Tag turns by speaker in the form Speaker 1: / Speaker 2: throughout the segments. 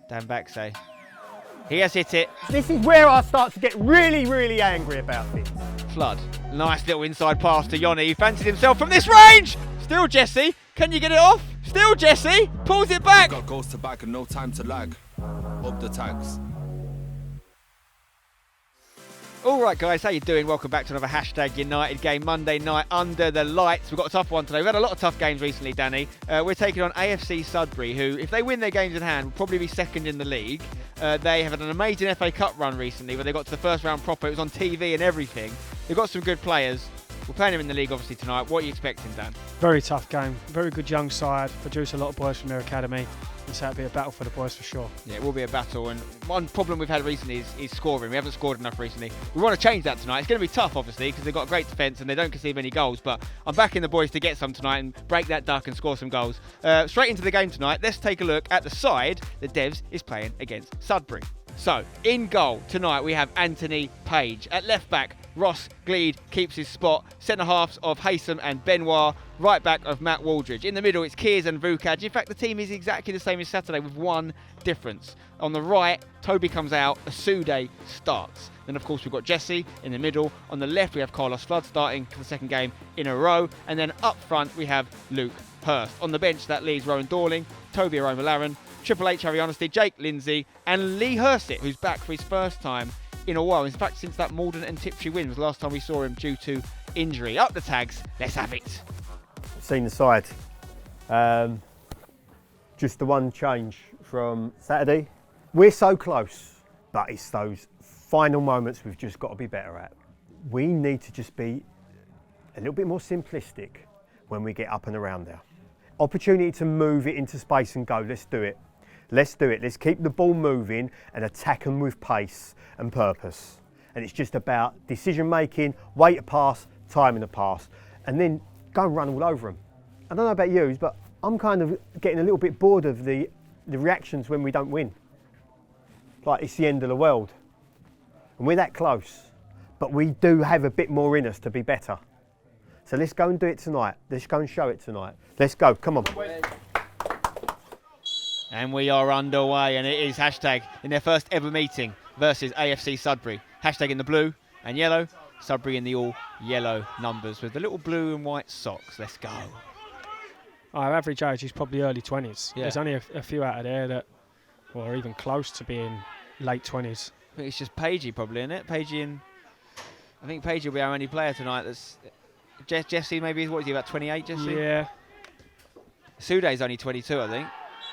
Speaker 1: Dan Baxay. He has hit it.
Speaker 2: This is where I start to get really, really angry about things.
Speaker 1: Flood. Nice little inside pass to Yoni. He fancies himself from this range. Still Jesse. Can you get it off? Still Jesse. Pulls it back.
Speaker 3: Got goals to back and no time to lag. Up the tags.
Speaker 1: All right, guys, how you doing? Welcome back to another #United game Monday night under the lights. We've got a tough one today. We've had a lot of tough games recently, Danny. We're taking on AFC Sudbury, who, if they win their games in hand, will probably be second in the league. They have had an amazing FA Cup run recently, where they got to the first round proper. It was on TV and everything. They've got some good players. We're playing them in the league, obviously, tonight. What are you expecting, Dan?
Speaker 4: Very tough game. Very good young side. Produce a lot of boys from their academy. So it'll be a battle for the boys for sure.
Speaker 1: Yeah, it will be a battle. And one problem we've had recently is scoring. We haven't scored enough recently. We want to change that tonight. It's going to be tough, obviously, because they've got a great defence and they don't concede any goals. But I'm backing the boys to get some tonight and break that duck and score some goals. Straight into the game tonight. Let's take a look at the side that Devs is playing against Sudbury. So, in goal tonight we have Anthony Page. At left back, Ross Gleed keeps his spot. Centre halves of Haysom and Benoit. Right back of Matt Waldridge. In the middle it's Kears and Vukaj. In fact, the team is exactly the same as Saturday with one difference. On the right, Toby comes out, Asude starts. Then of course we've got Jesse in the middle. On the left we have Carlos Flood starting for the second game in a row. And then up front we have Luke Hurst. On the bench that leaves Rowan Dorling, Toby Aroma-Laren, Triple H Harry Honesty, Jake Lindsay and Lee Hursit, who's back for his first time in a while. In fact, since that Malden and Tiptree win was the last time we saw him due to injury. Up the tags, let's have it.
Speaker 2: Seen the side. Just the one change from Saturday. We're so close, but it's those final moments we've just got to be better at. We need to just be a little bit more simplistic when we get up and around there. Opportunity to move it into space and go, let's do it. Let's do it. Let's keep the ball moving and attack them with pace and purpose. And it's just about decision making, wait to pass, timing the pass, and then go and run all over them. I don't know about you, but I'm kind of getting a little bit bored of the reactions when we don't win. Like it's the end of the world. And we're that close, but we do have a bit more in us to be better. So let's go and do it tonight. Let's go and show it tonight. Let's go, come on.
Speaker 1: And we are underway, and it is hashtag in their first ever meeting versus AFC Sudbury. Hashtag in the blue and yellow, Sudbury in the all yellow numbers with the little blue and white socks. Let's go.
Speaker 4: Our average age is probably early 20s.
Speaker 1: Yeah.
Speaker 4: There's only a few out of there that are even close to being late 20s.
Speaker 1: I think it's just Pagey probably, isn't it? I think Pagey will be our only player tonight. That's Jesse maybe, what is he, about 28, Jesse?
Speaker 4: Yeah.
Speaker 1: Sude's only 22, I think.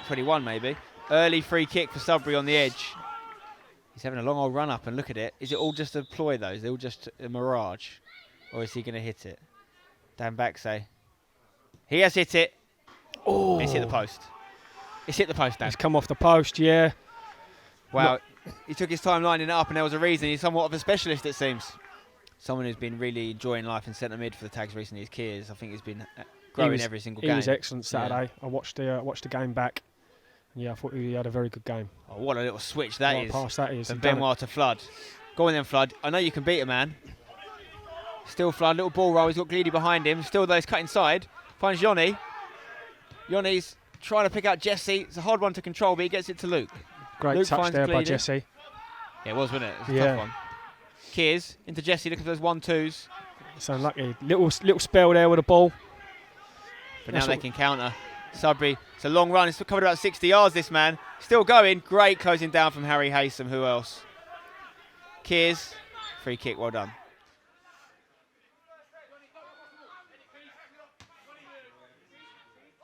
Speaker 1: 21 maybe. Early free kick for Sudbury on the edge. He's having a long old run up and look at it. Is it all just a ploy though? Is it all just a mirage? Or is he going to hit it? Dan Baxay. He has hit it.
Speaker 4: Oh.
Speaker 1: It's hit the post. It's hit the post, Dan.
Speaker 4: It's come off the post, yeah.
Speaker 1: Wow. He took his time lining it up and there was a reason. He's somewhat of a specialist, it seems. Someone who's been really enjoying life in centre mid for the tags recently is Kears. I think he's been growing every single game.
Speaker 4: He was excellent Saturday. Yeah. I watched the game back. Yeah, I thought he had a very good game.
Speaker 1: Oh, what a little switch that is.
Speaker 4: What a pass that is.
Speaker 1: From Benoit to Flood. Go on then, Flood. I know you can beat a man. Still Flood, little ball roll. He's got Gleedy behind him. Still though, he's cut inside. Finds Yoni. Yoni's trying to pick out Jesse. It's a hard one to control, but he gets it to Luke.
Speaker 4: Great
Speaker 1: Luke
Speaker 4: touch there by Jesse.
Speaker 1: Yeah, it was, wasn't it? It was a tough one. Kears into Jesse, looking for those 1-2s.
Speaker 4: So unlucky. Little spell there with the ball.
Speaker 1: But now they can counter. Sudbury, it's a long run. It's covered about 60 yards, this man. Still going. Great closing down from Harry Haysom. Who else? Kears, free kick, well done.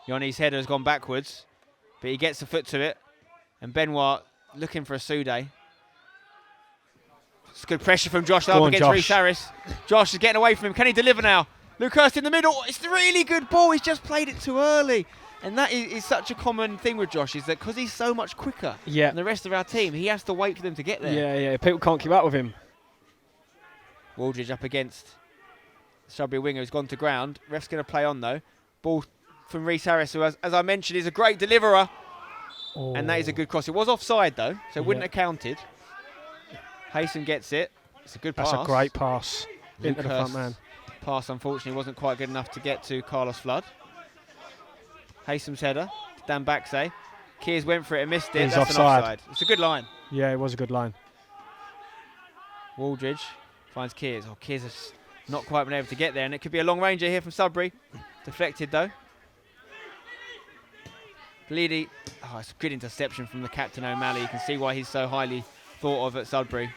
Speaker 1: Yoni's header has gone backwards, but he gets a foot to it. And Benoit looking for Asude. It's good pressure from Josh up against Reece Harris. Josh is getting away from him. Can he deliver now? Luke Hurst in the middle. It's a really good ball. He's just played it too early. And that is such a common thing with Josh, is that because he's so much quicker than the rest of our team, he has to wait for them to get there.
Speaker 4: Yeah. People can't keep up with him.
Speaker 1: Waldridge up against Sudbury winger who's gone to ground. Ref's going to play on though. Ball from Reece Harris, who, as I mentioned, is a great deliverer. Oh. And that is a good cross. It was offside though, so it wouldn't have counted. Haysom gets it. It's a good pass.
Speaker 4: That's a great pass into the front man.
Speaker 1: Pass, unfortunately, wasn't quite good enough to get to Carlos Flood. Haysom's header to Dan Baxay. Kears went for it and missed it.
Speaker 4: He's
Speaker 1: That's
Speaker 4: offside.
Speaker 1: an offside. It's a good line.
Speaker 4: Yeah, it was a good line.
Speaker 1: Waldridge finds Kears. Oh, Kears has not quite been able to get there, and it could be a long ranger here from Sudbury. Deflected though. Gleedy. Oh, it's a good interception from the captain O'Malley. You can see why he's so highly thought of at Sudbury.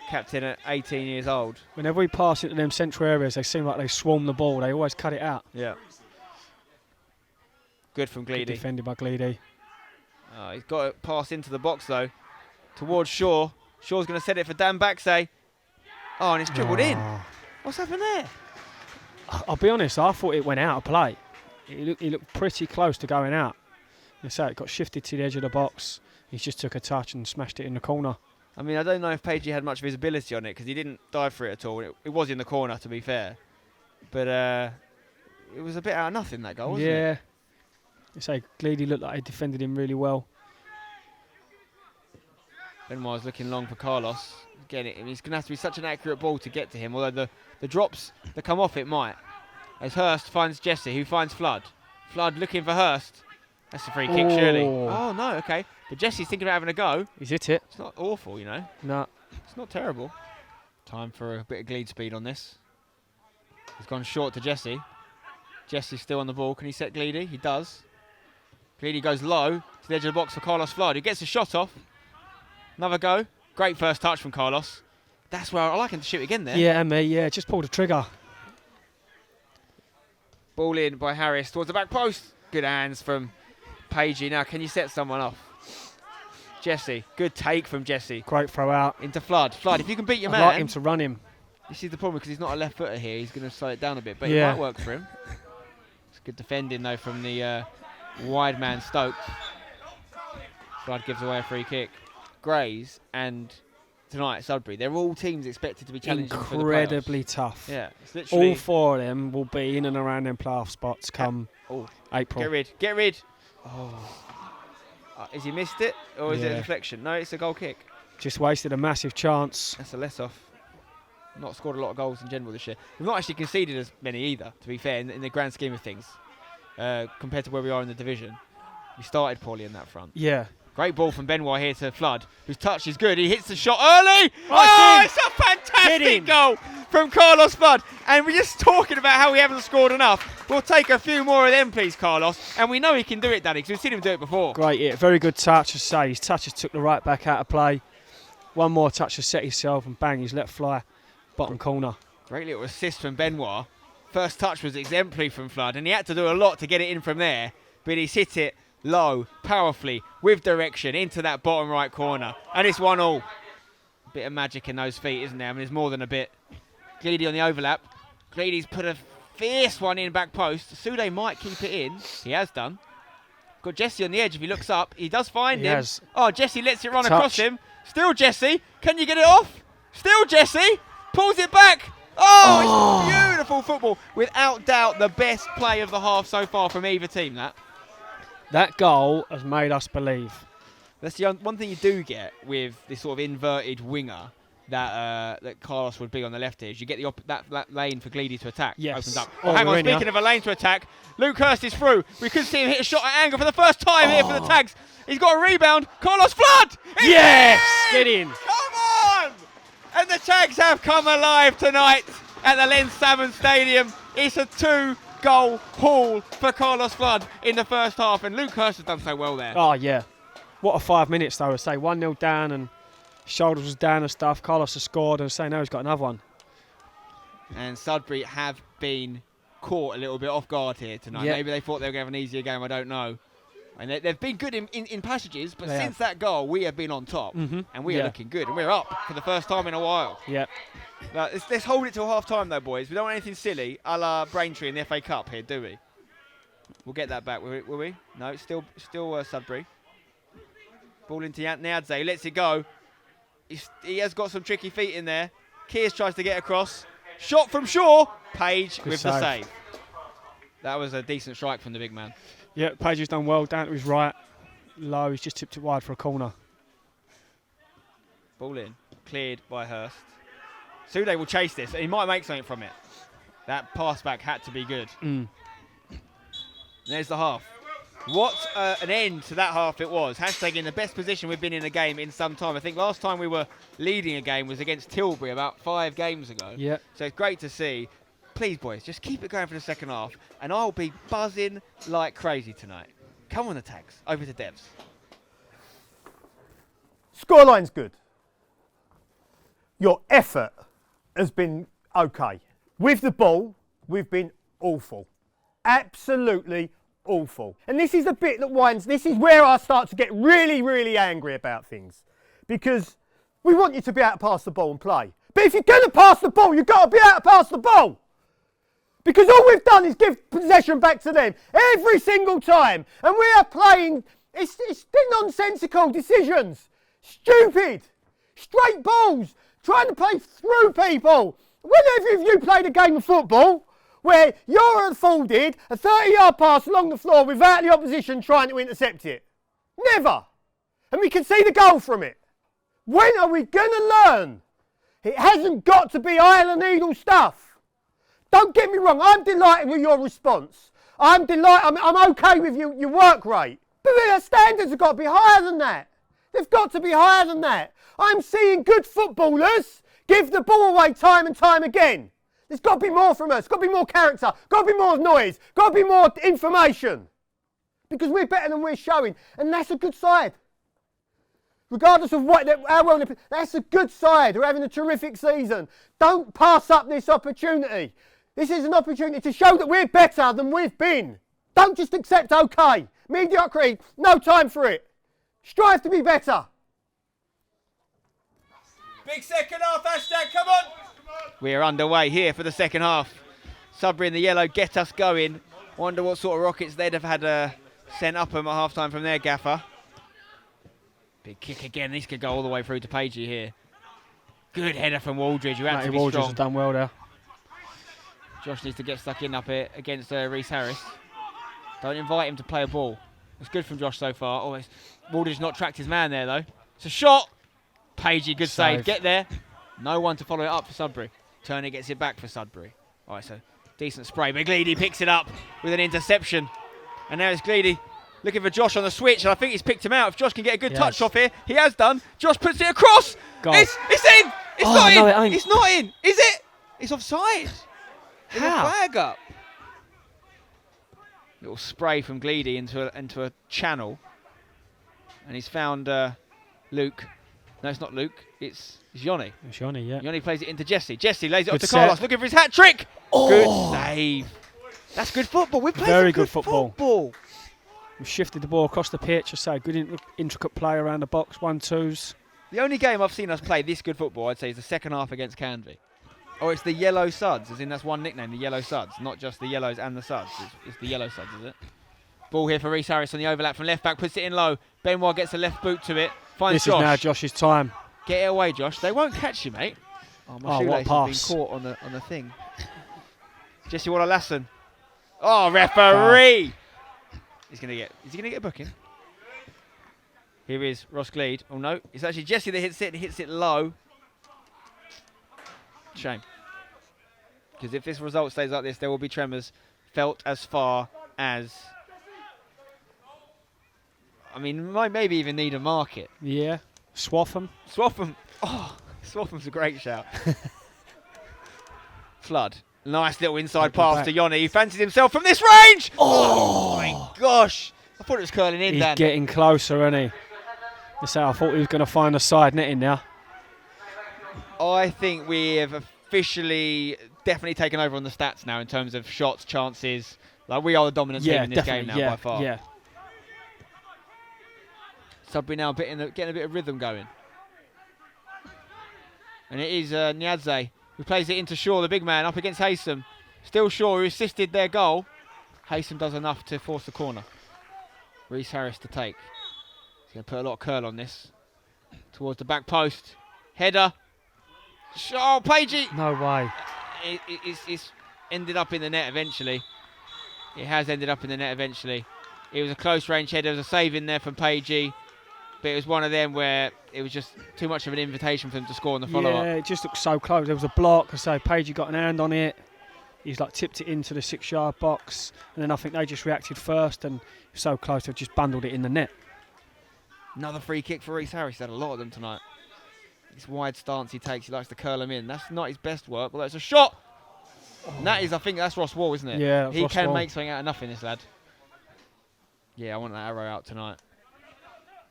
Speaker 1: Captain at 18 years old.
Speaker 4: Whenever we pass into them central areas, they seem like they swarm the ball. They always cut it out.
Speaker 1: Yeah. Good from
Speaker 4: Good
Speaker 1: Gleedy.
Speaker 4: defended by Gleedy.
Speaker 1: Oh, he's got to pass into the box though, towards Shaw. Shaw's going to set it for Dan Baxay. Oh, and it's dribbled in. What's happened there?
Speaker 4: I'll be honest, I thought it went out of play. He looked pretty close to going out. And so it got shifted to the edge of the box. He just took a touch and smashed it in the corner.
Speaker 1: I mean, I don't know if Pagey had much visibility on it because he didn't dive for it at all. It was in the corner, to be fair. But it was a bit out of nothing, that goal, wasn't it?
Speaker 4: Yeah. You say Gleedy looked like he defended him really well.
Speaker 1: Benoit's looking long for Carlos. Again, he's going to have to be such an accurate ball to get to him, although the drops that come off it might. As Hurst finds Jesse, who finds Flood. Flood looking for Hurst. That's a free kick, surely. Oh, no, okay. But Jesse's thinking about having a go.
Speaker 4: He's hit it.
Speaker 1: It's not awful, you know.
Speaker 4: No.
Speaker 1: It's not terrible. Time for a bit of Gleed speed on this. He's gone short to Jesse. Jesse's still on the ball. Can he set Gleedy? He does. Gleedy goes low to the edge of the box for Carlos Flood, who gets a shot off. Another go. Great first touch from Carlos. That's where I like him to shoot again there.
Speaker 4: Yeah, me, yeah. Just pulled the trigger.
Speaker 1: Ball in by Harris towards the back post. Good hands from Pagey. Now, can you set someone off? Jesse. Good take from Jesse.
Speaker 4: Great throw out.
Speaker 1: Into Flood. Flood, if you can beat your
Speaker 4: I'd
Speaker 1: man.
Speaker 4: like him to run him.
Speaker 1: This is the problem because he's not a left footer here. He's going to slow it down a bit, but
Speaker 4: Yeah.
Speaker 1: it might work for him. It's good defending, though, from the wide man Stokes. Flood gives away a free kick. Grays and tonight Sudbury, they're all teams expected to be challenging for the playoffs.
Speaker 4: Incredibly tough.
Speaker 1: Yeah, it's literally
Speaker 4: All four of them will be in and around them playoff spots come April.
Speaker 1: Get rid. Oh, has he missed it or is it a
Speaker 4: Yeah.
Speaker 1: deflection? No, it's a goal kick.
Speaker 4: Just wasted a massive chance.
Speaker 1: That's a less off. Not scored a lot of goals in general this year. We've not actually conceded as many either, to be fair, in the grand scheme of things, compared to where we are in the division. We started poorly in that front.
Speaker 4: Yeah.
Speaker 1: Great ball from Benoit here to Flood, whose touch is good. He hits the shot early.
Speaker 4: Right,
Speaker 1: It's a fantastic goal from Carlos Flood. And we're just talking about how we haven't scored enough. We'll take a few more of them, please, Carlos. And we know he can do it, Danny, because we've seen him do it before.
Speaker 4: Great hit. Very good touch. As I say, his touches took the right back out of play. One more touch to set himself and bang, he's let fly. Bottom corner.
Speaker 1: Great little assist from Benoit. First touch was exemplary from Flood, and he had to do a lot to get it in from there. But he's hit it low, powerfully, with direction, into that bottom right corner. And it's 1-1. A bit of magic in those feet, isn't there? I mean, there's more than a bit. Gleedy on the overlap. Gleedy's put a fierce one in back post. Sude might keep it in. He has done. Got Jesse on the edge. If he looks up, he does find him.
Speaker 4: Has.
Speaker 1: Oh, Jesse lets it run
Speaker 4: Touch.
Speaker 1: across him. Still Jesse. Can you get it off? Still Jesse. Pulls it back. Oh, it's beautiful football. Without doubt, the best play of the half so far from either team, that.
Speaker 4: That goal has made us believe.
Speaker 1: That's the one thing you do get with this sort of inverted winger that Carlos would be on the left here. Is you get that lane for Gleedy to attack.
Speaker 4: Yes.
Speaker 1: Opens up.
Speaker 4: Oh,
Speaker 1: Hang on,
Speaker 4: we're in
Speaker 1: speaking
Speaker 4: here.
Speaker 1: of a lane to attack, Luke Hurst is through. We could see him hit a shot at angle for the first time here for the Tags. He's got a rebound. Carlos Flood! It's
Speaker 4: Yes!
Speaker 1: in!
Speaker 4: Get in.
Speaker 1: Come on! And the Tags have come alive tonight at the Len Salmon Stadium. It's a 2-goal haul for Carlos Flood in the first half, and Luke Hurst has done so well there.
Speaker 4: Oh, yeah. What a 5 minutes, though. I say 1-0 down and shoulders was down and stuff. Carlos has scored and say now he's got another one.
Speaker 1: And Sudbury have been caught a little bit off guard here tonight.
Speaker 4: Yep.
Speaker 1: Maybe they thought they were going to have an easier game, I don't know. And they've been good in passages, but
Speaker 4: They
Speaker 1: since that goal, we have been on top.
Speaker 4: Mhm.
Speaker 1: And we are
Speaker 4: Yeah.
Speaker 1: looking good. And we're up for the first time in a while.
Speaker 4: Yep.
Speaker 1: Let's hold it till half-time, though, boys. We don't want anything silly, a la Braintree in the FA Cup here, do we? We'll get that back, will we? No, it's still Sudbury. Ball into Niadze, he lets it go. He has got some tricky feet in there. Kears tries to get across. Shot from Shaw. Page
Speaker 4: Good
Speaker 1: with the
Speaker 4: save.
Speaker 1: save. That was a decent strike from the big man.
Speaker 4: Yeah, Page has done well. Down to his right. Low, he's just tipped it wide for a corner.
Speaker 1: Ball in. Cleared by Hurst. Sude will chase this. He might make something from it. That pass back had to be good.
Speaker 4: Mm.
Speaker 1: There's the half. What an end to that half it was. Hashtag in the best position we've been in a game in some time. I think last time we were leading a game was against Tilbury about 5 games ago.
Speaker 4: Yeah.
Speaker 1: So it's great to see. Please, boys, just keep it going for the second half, and I'll be buzzing like crazy tonight. Come on, the tags. Over to Devs.
Speaker 2: Scoreline's good. Your effort has been okay. With the ball, we've been awful. Absolutely awful. And this is the bit that winds, this is where I start to get really, really angry about things. Because we want you to be able to pass the ball and play. But if you're going to pass the ball, you've got to be able to pass the ball. Because all we've done is give possession back to them every single time. And we are playing, it's nonsensical decisions. Stupid. Straight balls. Trying to play through people. Whenever you played a game of football where you're afforded a 30-yard pass along the floor without the opposition trying to intercept it? Never. And we can see the goal from it. When are we going to learn? It hasn't got to be eye of the needle stuff. Don't get me wrong, I'm delighted with your response. I'm okay with your work rate. But their standards have got to be higher than that. They've got to be higher than that. I'm seeing good footballers give the ball away time and time again. There's got to be more from us. Got to be more character. Got to be more noise. Got to be more information. Because we're better than we're showing. And that's a good side. Regardless of how well they play, that's a good side. We're having a terrific season. Don't pass up this opportunity. This is an opportunity to show that we're better than we've been. Don't just accept okay. Mediocrity, no time for it. Strive to be better.
Speaker 1: Big second half, hashtag, come on! We're underway here for the second half. Sudbury in the yellow get us going. Wonder what sort of rockets they'd have had sent up them at half-time from their gaffer. Big kick again. This could go all the way through to Pagey here. Good header from Waldridge, who had to be
Speaker 4: Waldridge
Speaker 1: strong.
Speaker 4: has done well there.
Speaker 1: Josh needs to get stuck in up here against Reece Harris. Don't invite him to play a ball. It's good from Josh so far. Oh, Waldridge not tracked his man there, though. It's a shot. Pagey, good save. Get there. No one to follow it up for Sudbury. Turner gets it back for Sudbury. All right, so decent spray. But Gleedy picks it up with an interception. And now it's Gleedy looking for Josh on the switch. And I think he's picked him out. If Josh can get a good touch off here, he has done. Josh puts it across.
Speaker 4: Goal.
Speaker 1: It's in. It's not in.
Speaker 4: No, it ain't.
Speaker 1: It's not in. Is it? It's offside. With a
Speaker 4: How?
Speaker 1: flag up. Little spray from Gleedy into a channel. And he's found Luke. No, it's not Luke. It's Johnny.
Speaker 4: It's Johnny, yeah.
Speaker 1: Johnny plays it into Jesse. Jesse lays it
Speaker 4: Good
Speaker 1: up to
Speaker 4: set.
Speaker 1: Carlos, looking for his hat trick. Oh. Good save. That's good football. We've played
Speaker 4: Very
Speaker 1: some
Speaker 4: good football. We've shifted the ball across the pitch. I say good intricate play around the box. 1-2s.
Speaker 1: The only game I've seen us play this good football, I'd say, is the second half against Canvey. Oh, it's the Yellow Suds, as in that's one nickname, the Yellow Suds, not just the Yellows and the Suds. It's the Yellow Suds, is it? Ball here for Reece Harris on the overlap from left back, puts it in low. Benoit gets a left boot to it. Finds
Speaker 4: This
Speaker 1: Josh.
Speaker 4: is now Josh's time.
Speaker 1: Get it away, Josh. They won't catch you, mate. Oh, my
Speaker 4: Oh,
Speaker 1: shoelace
Speaker 4: what
Speaker 1: has
Speaker 4: pass.
Speaker 1: been caught on the thing. Jesse Waller-Lassen. Oh, referee! Is he gonna get a booking? Here is Ross Gleed. Oh no, it's actually Jesse that hits it. He hits it low. Shame. Because if this result stays like this, there will be tremors felt as far as. I mean, might maybe even need a market.
Speaker 4: Yeah. Swaffham.
Speaker 1: Swaffham. Oh, Swafham's a great shout. Flood. Nice little inside pass to Yoni. He fancies himself from this range. Oh my gosh. I thought it was curling in,
Speaker 4: He's
Speaker 1: Dan.
Speaker 4: getting closer, isn't he? I thought he was going to find the side netting now.
Speaker 1: I think we have officially definitely taken over on the stats now in terms of shots, chances. Like, we are the dominant team in this game now by far.
Speaker 4: Yeah.
Speaker 1: Sudbury now getting a bit of rhythm going. And it is Nyadze who plays it into Shaw, the big man, up against Haysom. Still Shaw, who assisted their goal. Haysom does enough to force the corner. Reece Harris to take. He's going to put a lot of curl on this. Towards the back post. Header. Oh, Pagey!
Speaker 4: No way.
Speaker 1: It's ended up in the net eventually. It has ended up in the net eventually. It was a close range header. There was a save in there from Pagey. But it was one of them where it was just too much of an invitation for them to score on the follow-up.
Speaker 4: Yeah, it just looked so close. There was a block. I say, Pagey got an hand on it. He's like tipped it into the 6-yard box, and then I think they just reacted first and so close they've just bundled it in the net.
Speaker 1: Another free kick for Reece Harris. He's had a lot of them tonight. This wide stance he takes, he likes to curl them in. That's not his best work, but that's a shot. And that is, I think that's Ross Wall, isn't it?
Speaker 4: Yeah,
Speaker 1: he
Speaker 4: Ross
Speaker 1: can
Speaker 4: Wall.
Speaker 1: make something out of nothing, this lad. Yeah, I want that arrow out tonight.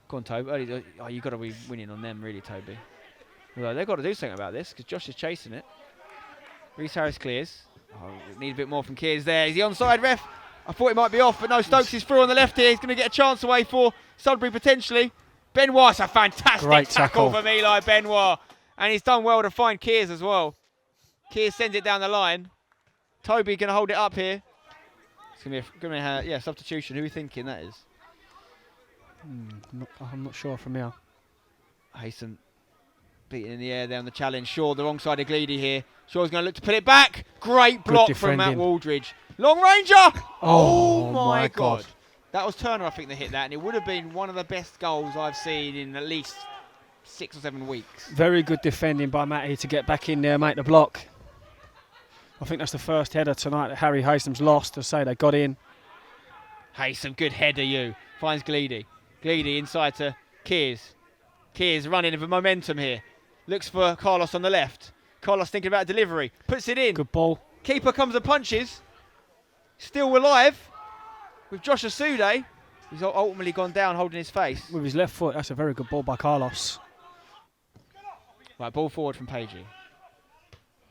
Speaker 1: Go on, Toby. Oh, you've got to be winning on them, really, Toby. Although they've got to do something about this because Josh is chasing it. Reece Harris clears. Oh, need a bit more from Kears there. Is he onside, ref? I thought it might be off, but no, Stokes is through on the left here. He's going to get a chance away for Sudbury potentially. Benoit's a fantastic
Speaker 4: Great
Speaker 1: tackle
Speaker 4: tackle
Speaker 1: from Eli Benoit. And he's done well to find Kears as well. Kears sends it down the line. Toby going to hold it up here. It's going to be a substitution. Who are we thinking that is?
Speaker 4: I'm not sure from here.
Speaker 1: Hayson beating in the air there on the challenge. Shaw, the wrong side of Gleedy here. Shaw's going to look to put it back. Great block from Matt Waldridge. Long ranger! Oh my God. That was Turner, I think, that hit that, and it would have been one of the best goals I've seen in at least 6 or 7 weeks.
Speaker 4: Very good defending by Matty to get back in there, make the block. I think that's the first header tonight that Harry Haysom's lost. To say they got in.
Speaker 1: Haysom, good header, you. Finds Gleedy. Gleedy inside to Kears. Kears running with momentum here. Looks for Carlos on the left. Carlos thinking about delivery. Puts it in.
Speaker 4: Good ball.
Speaker 1: Keeper comes and punches. Still alive. With Josh Asude. He's ultimately gone down holding his face.
Speaker 4: With his left foot, that's a very good ball by Carlos.
Speaker 1: Right, ball forward from Pagey.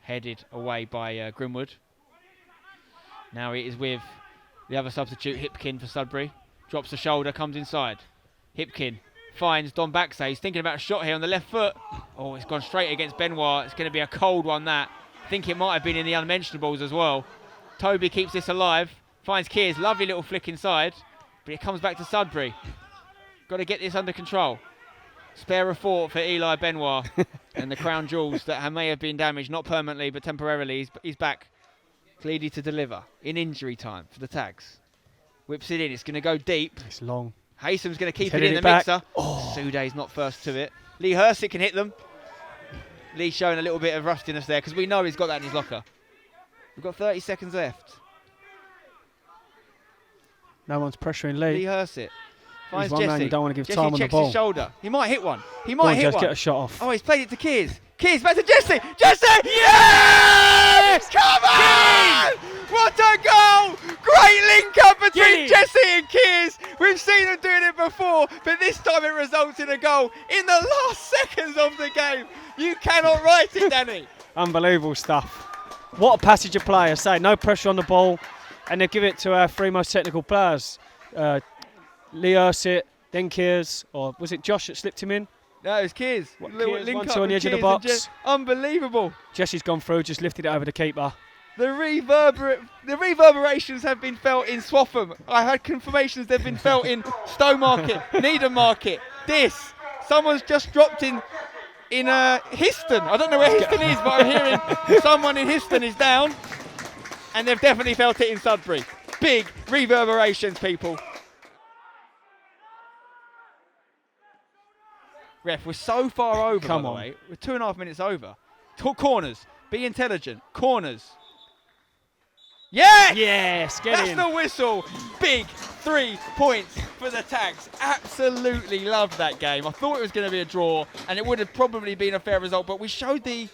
Speaker 1: Headed away by Grimwood. Now it is with the other substitute, Hipkin for Sudbury. Drops the shoulder, comes inside. Hipkin finds Don Baxter. He's thinking about a shot here on the left foot. Oh, it's gone straight against Benoit. It's going to be a cold one, that. I think it might have been in the unmentionables as well. Toby keeps this alive. Finds Kears, lovely little flick inside. But it comes back to Sudbury. Got to get this under control. Spare a thought for Eli Benoit and the crown jewels that may have been damaged, not permanently but temporarily. He's back. Gleedy to deliver in injury time for the Tags. Whips it in. It's going to go deep.
Speaker 4: It's long.
Speaker 1: Haysom's going to keep it in the mixer. Sude's not first to it. Lee Hursitt can hit them. Lee's showing a little bit of rustiness there because we know he's got that in his locker. We've got 30 seconds left.
Speaker 4: No one's pressuring Lee.
Speaker 1: Lee Hursitt.
Speaker 4: He's
Speaker 1: Finds
Speaker 4: one
Speaker 1: Jesse.
Speaker 4: man you don't want to give
Speaker 1: Jesse
Speaker 4: time on the
Speaker 1: checks
Speaker 4: ball.
Speaker 1: his shoulder. He might hit one. He might hit
Speaker 4: Jess,
Speaker 1: one.
Speaker 4: get a shot off.
Speaker 1: Oh, he's played it to Kears. Kears back to Jesse. Jesse! Yes! Come on! What a goal! Great link up between Jesse and Kears. We've seen them doing it before, but this time it results in a goal in the last seconds of the game. You cannot write it, Danny.
Speaker 4: Unbelievable stuff. What a passage of play. I say, no pressure on the ball, and they give it to our 3 most technical players. Lee Hursitt, then Kears, or was it Josh that slipped him in?
Speaker 1: No, it was Kears.
Speaker 4: Kears,
Speaker 1: Link
Speaker 4: 1-2
Speaker 1: up
Speaker 4: on the
Speaker 1: with
Speaker 4: edge of the
Speaker 1: Kears
Speaker 4: box.
Speaker 1: and unbelievable.
Speaker 4: Jesse's gone through, just lifted it over the keeper.
Speaker 1: The reverberations have been felt in Swaffham. I had confirmations they've been felt in Stowmarket, Needham Market. Someone's just dropped in Histon. I don't know where Histon is, but I'm hearing someone in Histon is down. And they've definitely felt it in Sudbury. Big reverberations, people. Ref, we're so far over, by the way. We're 2.5 minutes over. Corners. Be intelligent. Corners. Yes!
Speaker 4: Yes,
Speaker 1: That's the whistle. Big 3 points for the Tags. Absolutely loved that game. I thought it was going to be a draw, and it would have probably been a fair result, but we showed the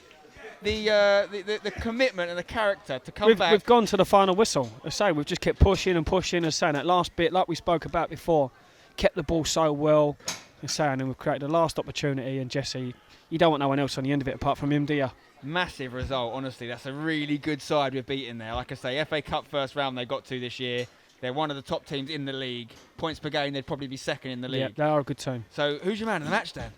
Speaker 1: commitment and the character to come back.
Speaker 4: We've gone to the final whistle. I say, we've just kept pushing and pushing and saying that last bit, like we spoke about before, kept the ball so well. And saying, and we've created the last opportunity, and Jesse, you don't want no one else on the end of it apart from him, do you?
Speaker 1: Massive result, honestly. That's a really good side we've beaten there. Like I say, FA Cup first round they got to this year. They're one of the top teams in the league. Points per game, they'd probably be second in the league.
Speaker 4: Yeah, they are a good team.
Speaker 1: So who's your man of the match, Dan?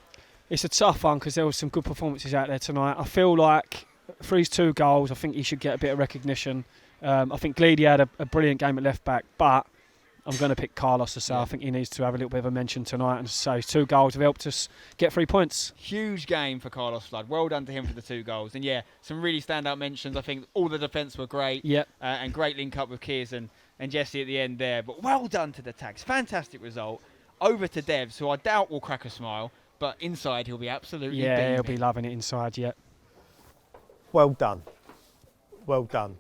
Speaker 4: It's a tough one because there was some good performances out there tonight. I feel like for his 2 goals, I think he should get a bit of recognition. I think Gleedy had a brilliant game at left back, but I'm going to pick Carlos to say I think he needs to have a little bit of a mention tonight. And so his 2 goals have helped us get 3 points.
Speaker 1: Huge game for Carlos Flood. Well done to him for the 2 goals. And yeah, some really standout mentions. I think all the defence were great.
Speaker 4: Yep.
Speaker 1: And great link up with Kears and Jesse at the end there. But well done to the Tags. Fantastic result. Over to Devs, who I doubt will crack a smile. But inside he'll be absolutely beaming.
Speaker 4: He'll be loving it inside, yeah.
Speaker 2: Well done. Well done.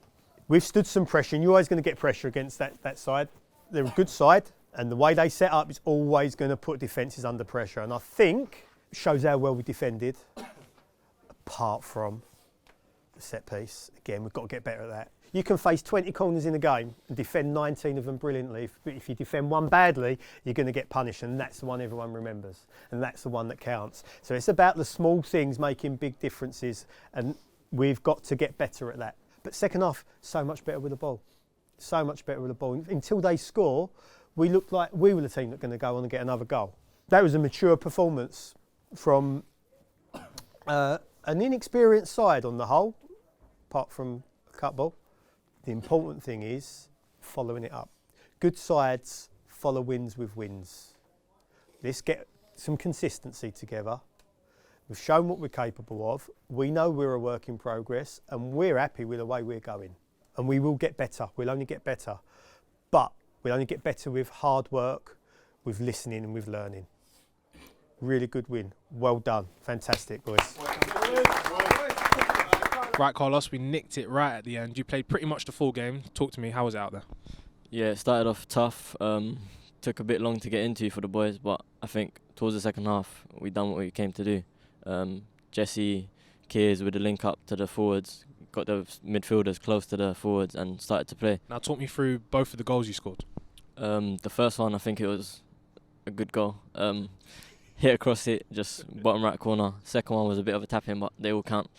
Speaker 2: We've stood some pressure, and you're always going to get pressure against that side. They're a good side, and the way they set up is always going to put defences under pressure. And I think it shows how well we defended, apart from the set piece. Again, we've got to get better at that. You can face 20 corners in a game and defend 19 of them brilliantly. But if you defend one badly, you're going to get punished, and that's the one everyone remembers, and that's the one that counts. So it's about the small things making big differences, and we've got to get better at that. But second half, so much better with the ball. So much better with the ball. Until they score, we looked like we were the team that's going to go on and get another goal. That was a mature performance from an inexperienced side on the whole, apart from a cut ball. The important thing is following it up. Good sides follow wins with wins. Let's get some consistency together. We've shown what we're capable of. We know we're a work in progress, and we're happy with the way we're going. And we will get better. We'll only get better. But we'll only get better with hard work, with listening and with learning. Really good win. Well done. Fantastic, boys.
Speaker 5: Right, Carlos, we nicked it right at the end. You played pretty much the full game. Talk to me, how was it out there?
Speaker 6: Yeah, it started off tough. Took a bit long to get into for the boys, but I think towards the second half, we done what we came to do. Jesse, Kears with the link up to the forwards, got the midfielders close to the forwards and started to play.
Speaker 5: Now talk me through both of the goals you scored.
Speaker 6: The first one, I think it was a good goal. Hit across it, just bottom right corner. Second one was a bit of a tap in, but they all count.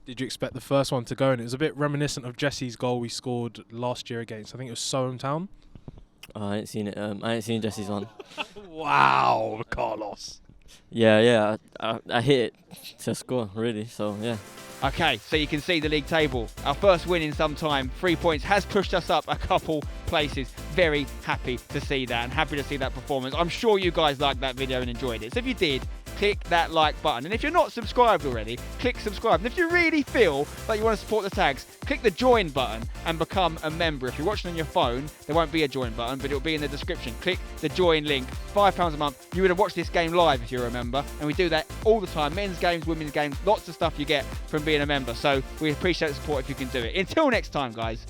Speaker 5: Did you expect the first one to go in? It was a bit reminiscent of Jesse's goal we scored last year against, I think it was Soham Town.
Speaker 6: I ain't seen it. I ain't seen Jesse's one.
Speaker 5: Wow, Carlos.
Speaker 6: Yeah, I hit it to score, really, so yeah.
Speaker 1: Okay, so you can see the league table. Our first win in some time, 3 points, has pushed us up a couple places. Very happy to see that and happy to see that performance. I'm sure you guys liked that video and enjoyed it. So if you did, click that like button. And if you're not subscribed already, click subscribe. And if you really feel like you want to support the Tags, click the join button and become a member. If you're watching on your phone, there won't be a join button, but it'll be in the description. Click the join link. £5 a month. You would have watched this game live if you remember. And we do that all the time. Men's games, women's games, lots of stuff you get from being a member. So we appreciate the support if you can do it. Until next time, guys,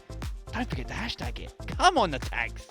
Speaker 1: don't forget to hashtag it. Come on, the Tags.